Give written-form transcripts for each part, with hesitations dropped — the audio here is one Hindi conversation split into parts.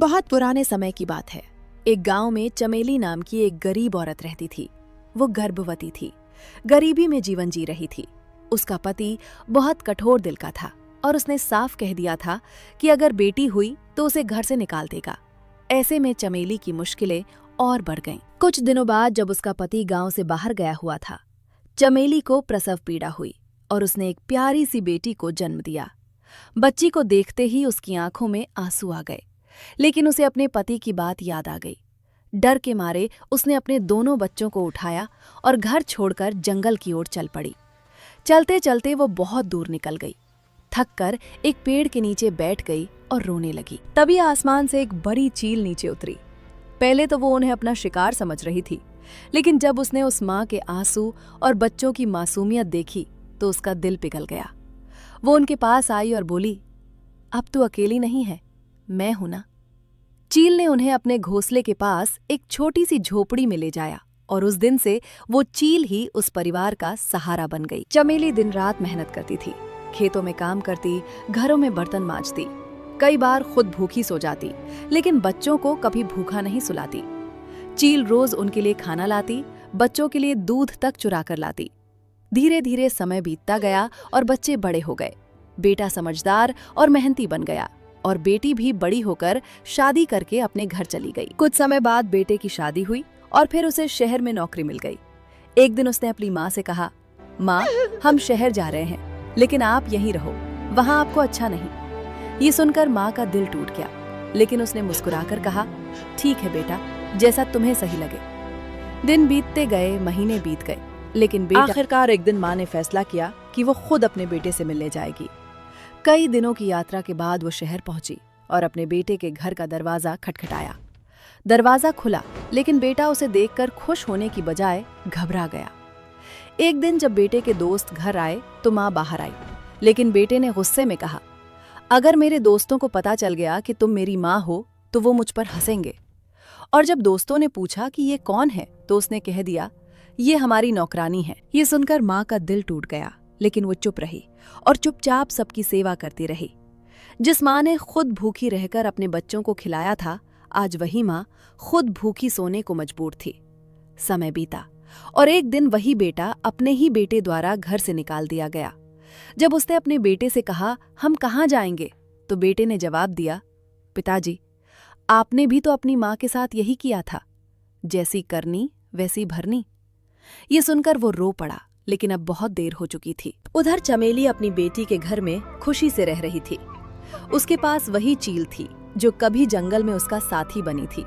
बहुत पुराने समय की बात है। एक गांव में चमेली नाम की एक गरीब औरत रहती थी। वो गर्भवती थी, गरीबी में जीवन जी रही थी। उसका पति बहुत कठोर दिल का था और उसने साफ कह दिया था कि अगर बेटी हुई तो उसे घर से निकाल देगा। ऐसे में चमेली की मुश्किलें और बढ़ गईं। कुछ दिनों बाद जब उसका पति गांव से बाहर गया हुआ था, चमेली को प्रसव पीड़ा हुई और उसने एक प्यारी सी बेटी को जन्म दिया। बच्ची को देखते ही उसकी आंखों में आंसू आ गए, लेकिन उसे अपने पति की बात याद आ गई। डर के मारे उसने अपने दोनों बच्चों को उठाया और घर छोड़कर जंगल की ओर चल पड़ी। चलते चलते वो बहुत दूर निकल गई। थक कर एक पेड़ के नीचे बैठ गई और रोने लगी। तभी आसमान से एक बड़ी चील नीचे उतरी। पहले तो वो उन्हें अपना शिकार समझ रही थी, लेकिन जब उसने उस माँ के आंसू और बच्चों की मासूमियत देखी तो उसका दिल पिघल गया। वो उनके पास आई और बोली, अब तू अकेली नहीं है, मैं हूं ना। चील ने उन्हें अपने घोंसले के पास एक छोटी सी झोपड़ी में ले जाया और उस दिन से वो चील ही उस परिवार का सहारा बन गई। चमेली दिन रात मेहनत करती थी, खेतों में काम करती, घरों में बर्तन मांजती, कई बार खुद भूखी सो जाती, लेकिन बच्चों को कभी भूखा नहीं सुलाती। चील रोज उनके लिए खाना लाती, बच्चों के लिए दूध तक चुरा कर लाती। धीरे धीरे समय बीतता गया और बच्चे बड़े हो गए। बेटा समझदार और मेहनती बन गया और बेटी भी बड़ी होकर शादी करके अपने घर चली गई। कुछ समय बाद बेटे की शादी हुई और फिर उसे शहर में नौकरी मिल गई। एक दिन उसने अपनी माँ से कहा, माँ, हम शहर जा रहे हैं, लेकिन आप यहीं रहो, वहाँ आपको अच्छा नहीं। ये सुनकर माँ का दिल टूट गया, लेकिन उसने मुस्कुराकर कहा, ठीक है बेटा, जैसा तुम्हें सही लगे। दिन बीतते गए, महीने बीत गए, लेकिन आखिरकार एक दिन माँ ने फैसला किया कि वो खुद अपने बेटे से मिलने जाएगी। कई दिनों की यात्रा के बाद वो शहर पहुंची और अपने बेटे के घर का दरवाजा खटखटाया। दरवाजा खुला, लेकिन बेटा उसे देखकर खुश होने की बजाय घबरा गया। एक दिन जब बेटे के दोस्त घर आए तो माँ बाहर आई, लेकिन बेटे ने गुस्से में कहा, अगर मेरे दोस्तों को पता चल गया कि तुम मेरी माँ हो तो वो मुझ पर हंसेंगे। और जब दोस्तों ने पूछा कि ये कौन है तो उसने कह दिया, ये हमारी नौकरानी है। ये सुनकर माँ का दिल टूट गया, लेकिन वो चुप रही और चुपचाप सबकी सेवा करती रही। जिस माँ ने खुद भूखी रहकर अपने बच्चों को खिलाया था, आज वही माँ खुद भूखी सोने को मजबूर थी। समय बीता और एक दिन वही बेटा अपने ही बेटे द्वारा घर से निकाल दिया गया। जब उसने अपने बेटे से कहा, हम कहाँ जाएंगे, तो बेटे ने जवाब दिया, पिताजी, आपने भी तो अपनी माँ के साथ यही किया था, जैसी करनी वैसी भरनी। ये सुनकर वो रो पड़ा, लेकिन अब बहुत देर हो चुकी थी। उधर चमेली अपनी बेटी के घर में खुशी से रह रही थी। उसके पास वही चील थी जो कभी जंगल में उसका साथी बनी थी।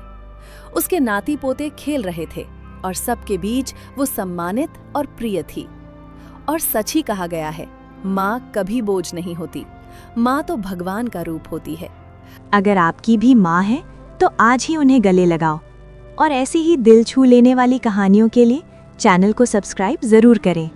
उसके नाती पोते खेल रहे थे और सबके बीच वो सम्मानित और प्रिय थी। और सच ही कहा गया है, माँ कभी बोझ नहीं होती, माँ तो भगवान का रूप होती है। अगर आपकी भी माँ है तो आज ही उन्हें गले लगाओ और ऐसी ही दिल छू लेने वाली कहानियों के लिए चैनल को सब्सक्राइब जरूर करें।